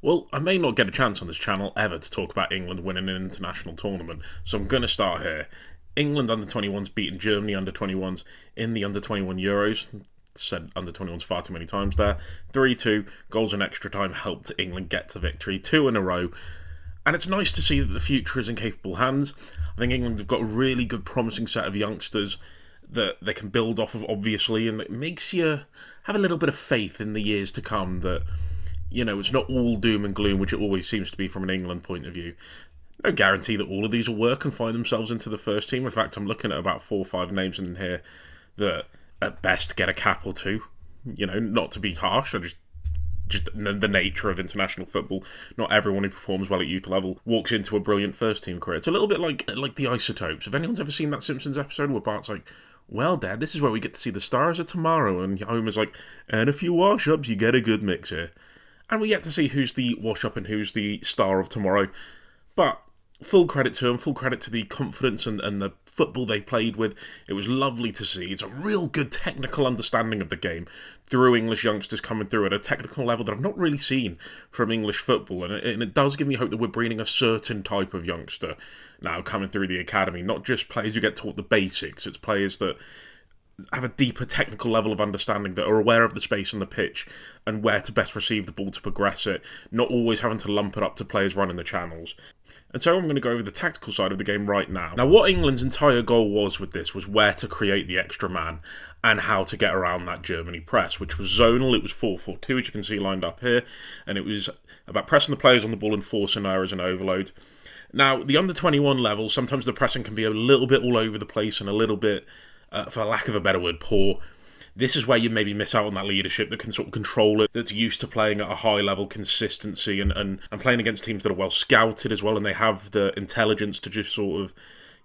Well, I may not get a chance on this channel ever to talk about England winning an international tournament, so I'm going to start here. England under-21s beating Germany under-21s in the under-21 Euros. Said under-21s far too many times there. 3-2, goals in extra time helped England get to victory, 2 in a row. And it's nice to see that the future is in capable hands. I think England have got a really good, promising set of youngsters that they can build off of, obviously, and it makes you have a little bit of faith in the years to come that, you know, it's not all doom and gloom, which it always seems to be from an England point of view. No guarantee that all of these will work and find themselves into the first team. In fact, I'm looking at about 4 or 5 names in here that, at best, get a cap or two. You know, not to be harsh, I just the nature of international football. Not everyone who performs well at youth level walks into a brilliant first team career. It's a little bit like the Isotopes. If anyone's ever seen that Simpsons episode where Bart's like, "Well, Dad, this is where we get to see the stars of tomorrow," and Homer's like, "And a few wash-ups, you get a good mix here." And we get to see who's the wash-up and who's the star of tomorrow. But full credit to them, full credit to the confidence and the football they played with. It was lovely to see. It's a real good technical understanding of the game through English youngsters coming through at a technical level that I've not really seen from English football. And it does give me hope that we're breeding a certain type of youngster now coming through the academy. Not just players who get taught the basics. It's players that have a deeper technical level of understanding, that are aware of the space on the pitch and where to best receive the ball to progress it, not always having to lump it up to players running the channels. And so I'm going to go over the tactical side of the game right now. Now, what England's entire goal was with this was where to create the extra man and how to get around that Germany press, which was zonal. It was 4-4-2, as you can see lined up here, and it was about pressing the players on the ball and forcing errors and overload. Now, the under-21 level, sometimes the pressing can be a little bit all over the place and a little bit, for lack of a better word, poor. This is where you maybe miss out on that leadership that can sort of control it, that's used to playing at a high level, consistency, and playing against teams that are well scouted as well, and they have the intelligence to just sort of,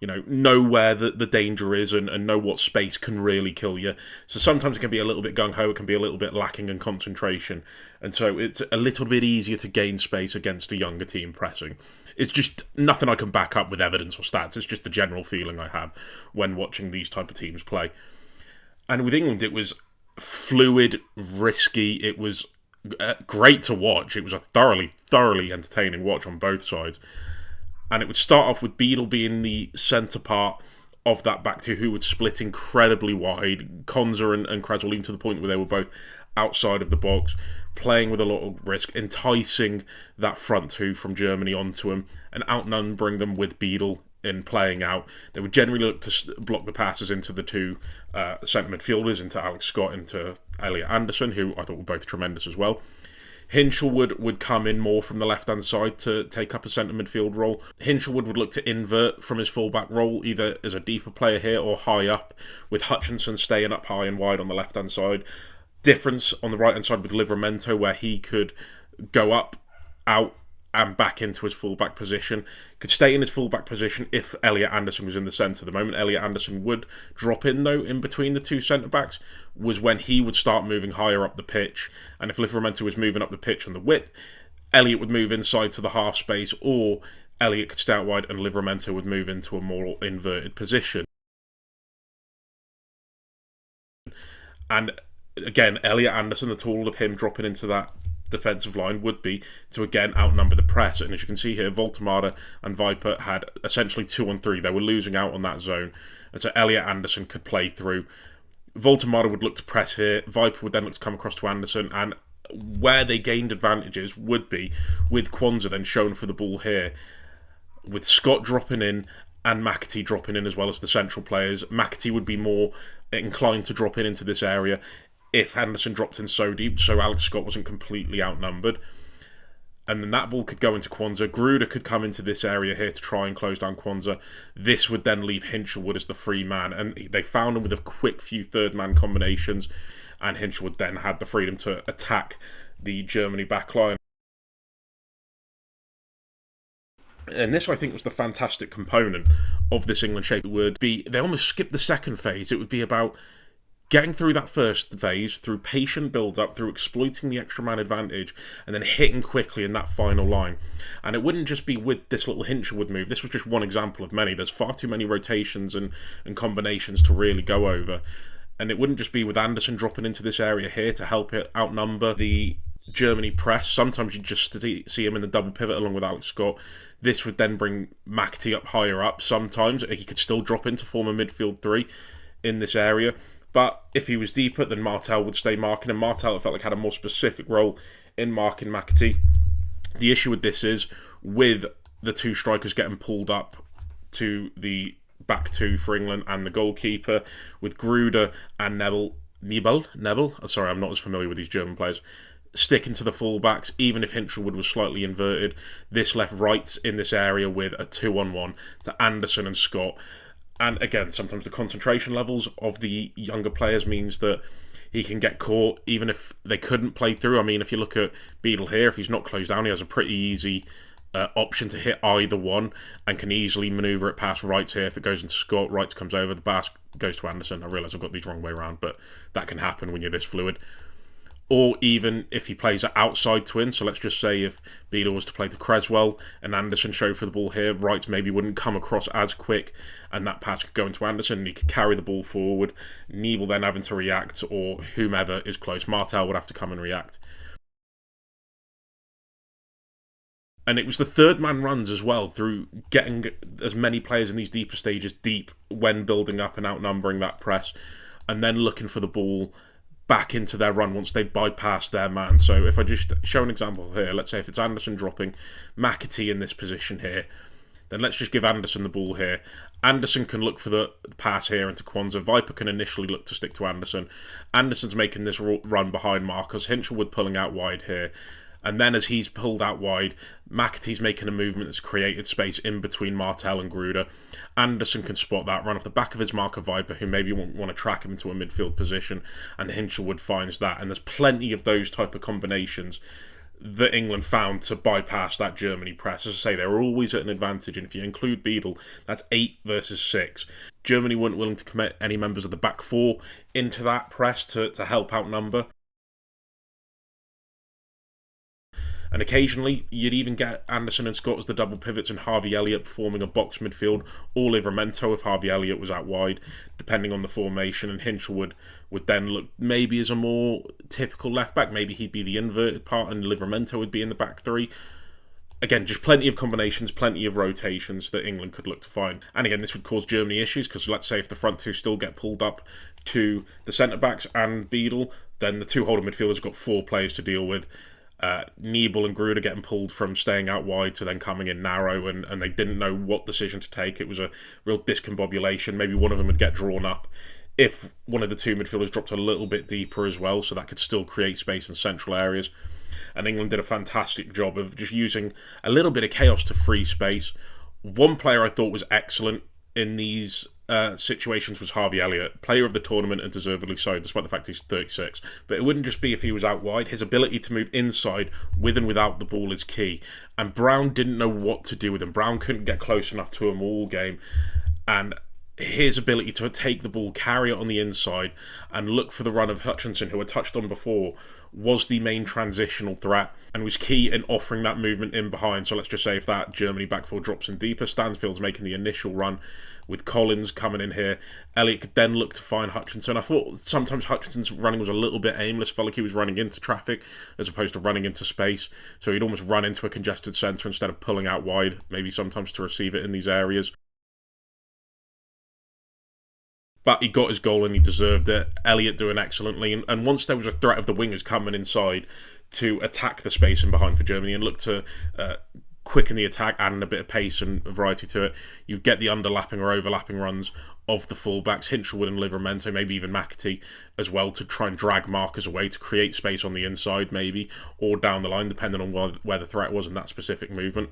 you know where the danger is and know what space can really kill you. So sometimes it can be a little bit gung-ho, it can be a little bit lacking in concentration, and so it's a little bit easier to gain space against a younger team pressing. It's just nothing I can back up with evidence or stats, it's just the general feeling I have when watching these type of teams play. And with England, it was fluid, risky, it was great to watch. It was a thoroughly entertaining watch on both sides. And it would start off with Beadle being the centre part of that back two, who would split incredibly wide. Konza and Creswell, even to the point where they were both outside of the box, playing with a lot of risk, enticing that front two from Germany onto him, and outnumbering them with Beadle in playing out. They would generally look to block the passes into the two centre midfielders, into Alex Scott, into Elliot Anderson, who I thought were both tremendous as well. Hinshelwood would come in more from the left-hand side to take up a centre midfield role. Hinshelwood would look to invert from his full-back role, either as a deeper player here or high up, with Hutchinson staying up high and wide on the left-hand side. Difference on the right-hand side with Livramento, where he could go up, out, and back into his full-back position. Could stay in his full-back position if Elliot Anderson was in the centre. The moment Elliot Anderson would drop in, though, in between the two centre-backs, was when he would start moving higher up the pitch. And if Livramento was moving up the pitch on the width, Elliot would move inside to the half space, or Elliot could stay out wide and Livramento would move into a more inverted position. And again, Elliot Anderson, the tool of him dropping into that defensive line would be to again outnumber the press. And as you can see here, Voltemada and Viper had essentially 2-on-3. They were losing out on that zone, and so Elliot Anderson could play through. Voltemada would look to press here, Viper would then look to come across to Anderson, and where they gained advantages would be with Kwanzaa then shown for the ball here, with Scott dropping in and McAtee dropping in as well as the central players. McAtee would be more inclined to drop in into this area if Anderson dropped in so deep, so Alex Scott wasn't completely outnumbered. And then that ball could go into Kwanzaa. Gruder could come into this area here to try and close down Kwanzaa. This would then leave Hinshelwood as the free man, and they found him with a quick few third-man combinations, and Hinshelwood then had the freedom to attack the Germany backline. And this, I think, was the fantastic component of this England shape. It would be, they almost skipped the second phase. It would be about getting through that first phase, through patient build-up, through exploiting the extra man advantage, and then hitting quickly in that final line. And it wouldn't just be with this little Hinshelwood move. This was just one example of many. There's far too many rotations and combinations to really go over. And it wouldn't just be with Anderson dropping into this area here to help it outnumber the Germany press. Sometimes you just see him in the double pivot along with Alex Scott. This would then bring McAtee up higher up. Sometimes he could still drop into form a midfield three in this area. But if he was deeper, then Martel would stay marking, and Martel, it felt like, had a more specific role in marking McAtee. The issue with this is, with the two strikers getting pulled up to the back two for England and the goalkeeper, with Gruder and Nebel. Sorry, I'm not as familiar with these German players, sticking to the fullbacks, even if Hinchelwood was slightly inverted. This left Wright in this area with a 2-on-1 to Anderson and Scott. And again, sometimes the concentration levels of the younger players means that he can get caught even if they couldn't play through. I mean, if you look at Beadle here, if he's not closed down, he has a pretty easy option to hit either one and can easily manoeuvre it past Wright here. If it goes into Scott, Wright comes over, the pass goes to Anderson. I realise I've got these wrong way around, but that can happen when you're this fluid. Or even if he plays an outside twin, so let's just say if Beadle was to play to Creswell and Anderson showed for the ball here, Wright maybe wouldn't come across as quick, and that pass could go into Anderson and he could carry the ball forward. Nebel then having to react, or whomever is close. Martel would have to come and react. And it was the third man runs as well, through getting as many players in these deeper stages deep when building up and outnumbering that press, and then looking for the ball back into their run once they bypass their man. So if I just show an example here, let's say if it's Anderson dropping McAtee in this position here, then let's just give Anderson the ball here. Anderson can look for the pass here into Kwanzaa. Viper can initially look to stick to Anderson. Anderson's making this run behind Marcus. Hinchelwood pulling out wide here. And then as he's pulled out wide, McAtee's making a movement that's created space in between Martel and Gruder. Anderson can spot that, run off the back of his marker Viper, who maybe want to track him into a midfield position, and Hinchelwood finds that. And there's plenty of those type of combinations that England found to bypass that Germany press. As I say, they were always at an advantage, and if you include Beadle, that's 8 versus 6. Germany weren't willing to commit any members of the back four into that press to help outnumber. And occasionally, you'd even get Anderson and Scott as the double pivots and Harvey Elliott forming a box midfield, or Livramento if Harvey Elliott was out wide, depending on the formation. And Hinchelwood would then look maybe as a more typical left-back. Maybe he'd be the inverted part and Livramento would be in the back three. Again, just plenty of combinations, plenty of rotations that England could look to find. And again, this would cause Germany issues, because let's say if the front two still get pulled up to the centre-backs and Beadle, then the two holding midfielders have got 4 players to deal with. Nebel and Gruder getting pulled from staying out wide to then coming in narrow, and they didn't know what decision to take. It was a real discombobulation. Maybe one of them would get drawn up if one of the two midfielders dropped a little bit deeper as well, so that could still create space in central areas. And England did a fantastic job of just using a little bit of chaos to free space. One player I thought was excellent in these situations was Harvey Elliott, player of the tournament and deservedly so, despite the fact he's 36. But it wouldn't just be if he was out wide. His ability to move inside with and without the ball is key. And Brown didn't know what to do with him. Brown couldn't get close enough to him all game. And his ability to take the ball, carry it on the inside, and look for the run of Hutchinson, who I touched on before, was the main transitional threat and was key in offering that movement in behind. So let's just say if that Germany back four drops in deeper, Stansfield's making the initial run with Collins coming in here. Elliott could then look to find Hutchinson. I thought sometimes Hutchinson's running was a little bit aimless. Felt like he was running into traffic as opposed to running into space. So he'd almost run into a congested centre instead of pulling out wide, maybe sometimes to receive it in these areas. But he got his goal and he deserved it. Elliott doing excellently. And once there was a threat of the wingers coming inside to attack the space in behind for Germany and look to quicken the attack, adding a bit of pace and variety to it, you get the underlapping or overlapping runs of the fullbacks, Hinchelwood and Livramento, maybe even McAtee as well, to try and drag markers away to create space on the inside maybe, or down the line, depending on where the threat was in that specific movement.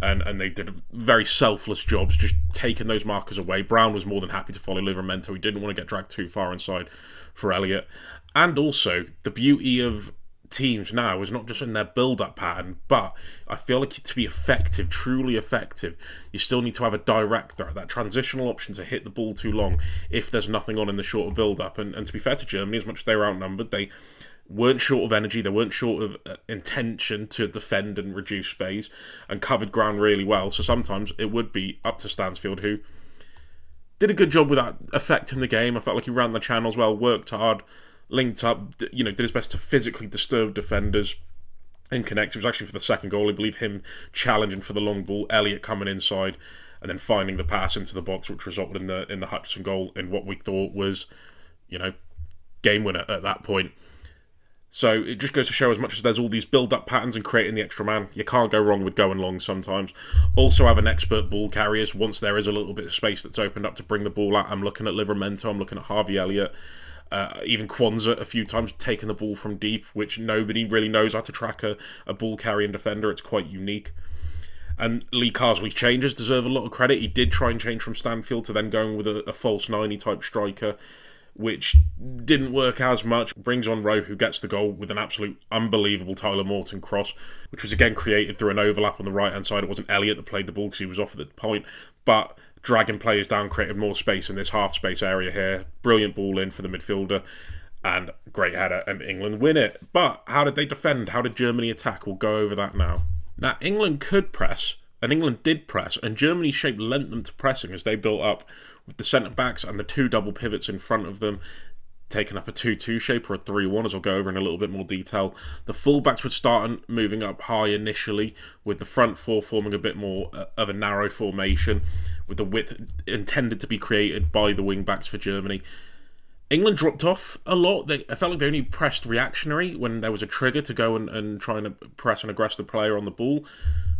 And they did very selfless jobs, just taking those markers away. Brown was more than happy to follow Livramento. He didn't want to get dragged too far inside for Elliott. And also, the beauty of teams now is not just in their build-up pattern, but I feel like to be effective, truly effective, you still need to have a direct threat, that transitional option to hit the ball too long if there's nothing on in the shorter build-up. And to be fair to Germany, as much as they were outnumbered, they weren't short of energy, they weren't short of intention to defend and reduce space, and covered ground really well. So sometimes it would be up to Stansfield, who did a good job with that affecting the game. I felt like he ran the channels well, worked hard, linked up, did his best to physically disturb defenders and connect. It was actually for the second goal, I believe, him challenging for the long ball, Elliott coming inside, and then finding the pass into the box, which resulted in the Hutchinson goal in what we thought was, game winner at that point. So it just goes to show, as much as there's all these build-up patterns and creating the extra man, you can't go wrong with going long sometimes. Also have an expert ball carriers once there is a little bit of space that's opened up to bring the ball out. I'm looking at Livramento, I'm looking at Harvey Elliott, even Kwanzaa a few times taking the ball from deep, which nobody really knows how to track a ball carrying defender. It's quite unique. And Lee Carsley's changes deserve a lot of credit. He did try and change from Stanfield to then going with a false 90 type striker, which didn't work as much. Brings on Rowe, who gets the goal with an absolute unbelievable Tyler Morton cross, which was again created through an overlap on the right-hand side. It wasn't Elliott that played the ball because he was off at the point, but dragging players down created more space in this half-space area here. Brilliant ball in for the midfielder, and great header, and England win it. But how did they defend? How did Germany attack? We'll go over that now. Now, England could press, and England did press, and Germany's shape lent them to pressing as they built up with the centre-backs and the two double pivots in front of them, taking up a 2-2 shape or a 3-1, as I'll go over in a little bit more detail. The full-backs would start moving up high initially, with the front four forming a bit more of a narrow formation, with the width intended to be created by the wing-backs for Germany. England dropped off a lot. I felt like they only pressed reactionary when there was a trigger to go and try and press and aggress the player on the ball.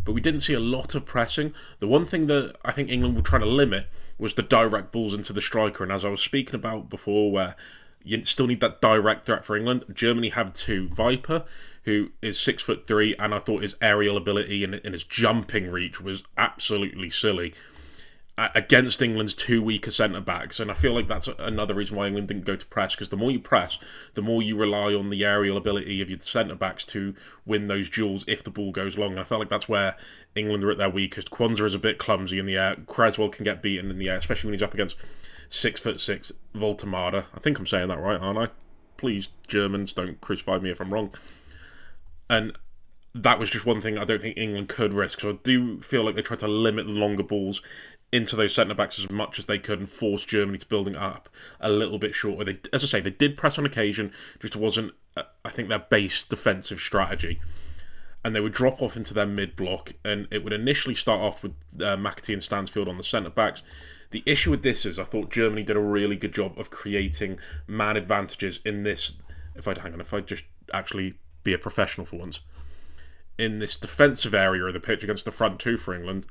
But we didn't see a lot of pressing. The one thing that I think England were trying to limit was the direct balls into the striker. And as I was speaking about before, where you still need that direct threat for England, Germany have two. Viper, who is 6'3", and I thought his aerial ability and his jumping reach was absolutely silly against England's two weaker centre-backs. And I feel like that's another reason why England didn't go to press, because the more you press, the more you rely on the aerial ability of your centre-backs to win those duels if the ball goes long. And I felt like that's where England are at their weakest. Kwanzaa is a bit clumsy in the air. Creswell can get beaten in the air, especially when he's up against 6'6" Voltemada. I think I'm saying that right, aren't I? Please, Germans, don't crucify me if I'm wrong. And that was just one thing I don't think England could risk. So I do feel like they tried to limit the longer balls into those centre-backs as much as they could and force Germany to building up a little bit shorter. They, as I say, they did press on occasion, just wasn't, I think, their base defensive strategy. And they would drop off into their mid-block, and it would initially start off with McAtee and Stansfield on the centre-backs. The issue with this is I thought Germany did a really good job of creating man advantages in this, if I'd just actually be a professional for once, in this defensive area of the pitch against the front two for England,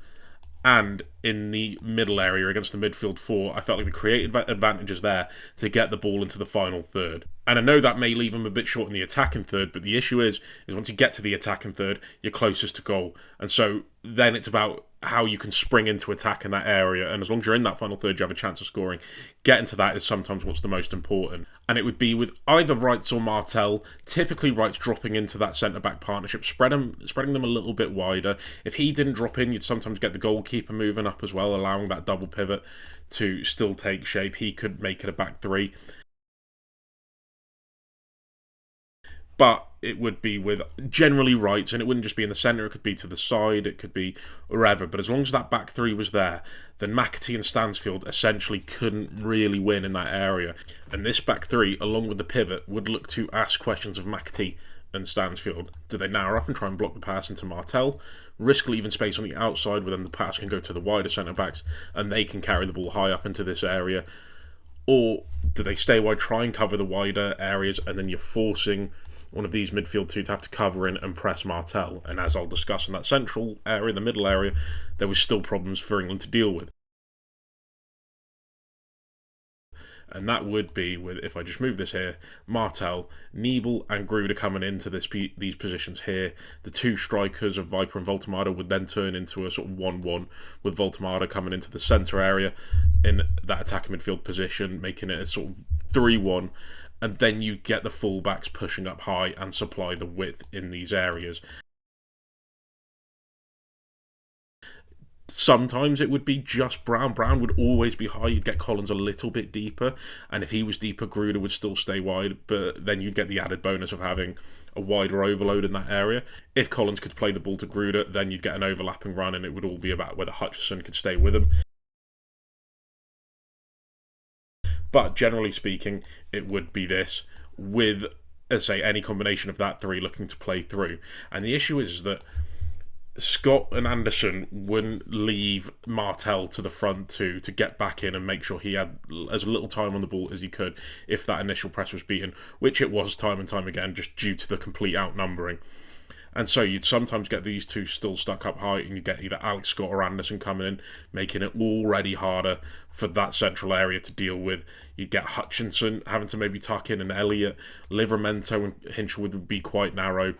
and in the middle area against the midfield four. I felt like the creative advantages there to get the ball into the final third. And I know that may leave them a bit short in the attacking third, but the issue is once you get to the attacking third, you're closest to goal. And so then it's about how you can spring into attack in that area. And as long as you're in that final third, you have a chance of scoring. Getting to that is sometimes what's the most important. And it would be with either Wrights or Martel, typically Wrights dropping into that centre-back partnership, spreading them a little bit wider. If he didn't drop in, you'd sometimes get the goalkeeper moving up as well, allowing that double pivot to still take shape. He could make it a back three. But it would be with generally Wrights, and it wouldn't just be in the centre, it could be to the side, it could be wherever. But as long as that back three was there, then McAtee and Stansfield essentially couldn't really win in that area. And this back three, along with the pivot, would look to ask questions of McAtee and Stansfield. Do they narrow up and try and block the pass into Martel? Risk leaving space on the outside, where then the pass can go to the wider centre-backs, and they can carry the ball high up into this area? Or do they stay wide, try and cover the wider areas, and then you're forcing one of these midfield two to have to cover in and press Martel? And as I'll discuss in that central area, the middle area, there was still problems for England to deal with. And that would be with, if I just move this here, Martel, Niebel and Gruder coming into these positions here. The two strikers of Viper and Voltemada would then turn into a sort of 1-1, with Voltemada coming into the centre area in that attacking midfield position, making it a sort of 3-1. And then you get the fullbacks pushing up high and supply the width in these areas. Sometimes it would be just Brown. Brown would always be high. You'd get Collins a little bit deeper. And if he was deeper, Gruder would still stay wide. But then you'd get the added bonus of having a wider overload in that area. If Collins could play the ball to Gruder, then you'd get an overlapping run, and it would all be about whether Hutchinson could stay with him. But generally speaking, it would be this, with, as I say, any combination of that three looking to play through. And the issue is that Scott and Anderson wouldn't leave Martel to the front to get back in and make sure he had as little time on the ball as he could if that initial press was beaten, which it was time and time again, just due to the complete outnumbering. And so you'd sometimes get these two still stuck up high, and you get either Alex Scott or Anderson coming in, making it already harder for that central area to deal with. You'd get Hutchinson having to maybe tuck in, and Elliott, Livramento and Hinchelwood would be quite narrow.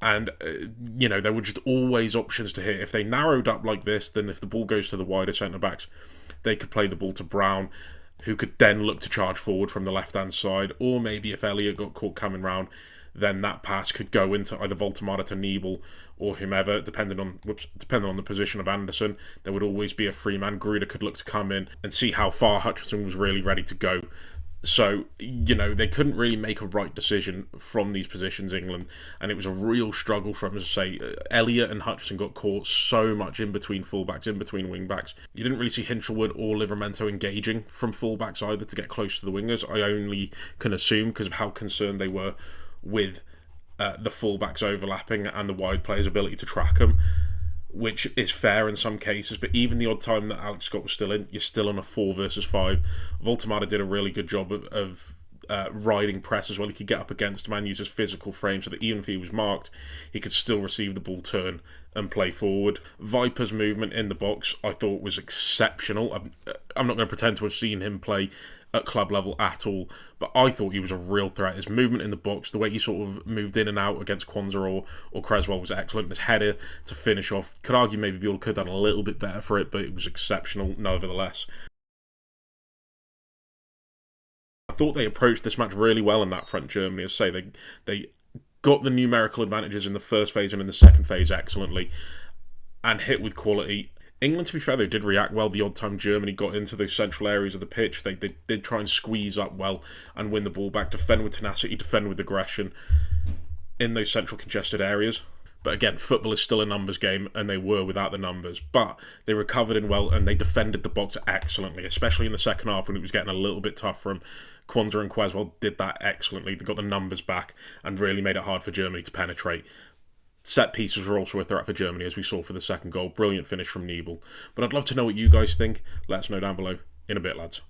And, there were just always options to hit. If they narrowed up like this, then if the ball goes to the wider centre-backs, they could play the ball to Brown, who could then look to charge forward from the left-hand side. Or maybe if Elliott got caught coming round, then that pass could go into either Voltemada to Nebel or whomever, depending on the position of Anderson. There would always be a free man. Gruder could look to come in and see how far Hutchinson was really ready to go. So, they couldn't really make a right decision from these positions, England, and it was a real struggle for them. As I say, Elliott and Hutchinson got caught so much in between fullbacks, in between wingbacks. You didn't really see Hinchelwood or Livramento engaging from fullbacks either to get close to the wingers. I only can assume because of how concerned they were with the fullbacks overlapping and the wide players' ability to track them, which is fair in some cases, but even the odd time that Alex Scott was still in, you're still on a 4 versus 5. Voltemada did a really good job of riding press as well. He could get up against man, use his physical frame so that even if he was marked, he could still receive the ball, turn and play forward. Viper's movement in the box I thought was exceptional. I'm not going to pretend to have seen him play at club level at all, but I thought he was a real threat. His movement in the box, the way he sort of moved in and out against Kwanzaa or Creswell was excellent. His header to finish off, could argue maybe Buell could have done a little bit better for it, but it was exceptional nevertheless. I thought they approached this match really well in that front, Germany. As I say, they got the numerical advantages in the first phase and in the second phase excellently and hit with quality. England, to be fair, they did react well. The odd time Germany got into those central areas of the pitch, they did try and squeeze up well and win the ball back, defend with tenacity, defend with aggression in those central congested areas. But again, football is still a numbers game, and they were without the numbers. But they recovered in well, and they defended the box excellently, especially in the second half when it was getting a little bit tough for them. Kwanzaa and Creswell did that excellently. They got the numbers back and really made it hard for Germany to penetrate. Set pieces were also a threat for Germany, as we saw for the second goal. Brilliant finish from Nebel. But I'd love to know what you guys think. Let us know down below. In a bit, lads.